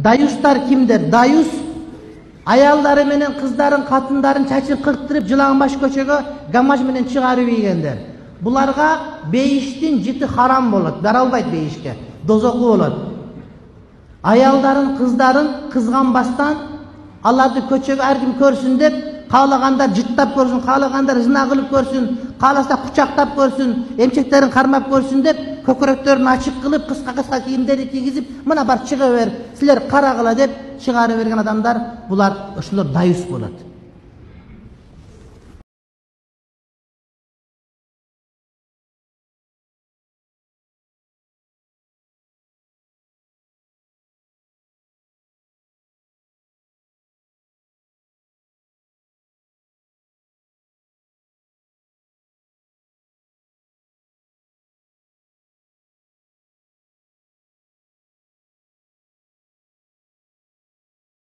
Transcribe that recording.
Dayустар кимдер? Дайус аялдары менен кыздарын, катындарын чачын кырктырып, жылаңбаш көчөгө гамаш менен чыгарып ийгендер. Буларга бейиштин жити харам болот, бара албайт бейишке, дозоку болот. Аялдарын, кыздарын кызганбастан аларды көчөгө ар ким көрсүн деп, каалагандар жыттап көрсүн, каалагандар зына кылып көрсүн, кааласа кучактап көрсүн, эмчектерин кармап көрсүн деп, көкүрөктөрүн ачык кылып, кыска кийимдерди кийгизип, мына бар чыга бер, силер карагыла деп чыгарып берген адамдар, булар ошолор дайус болот.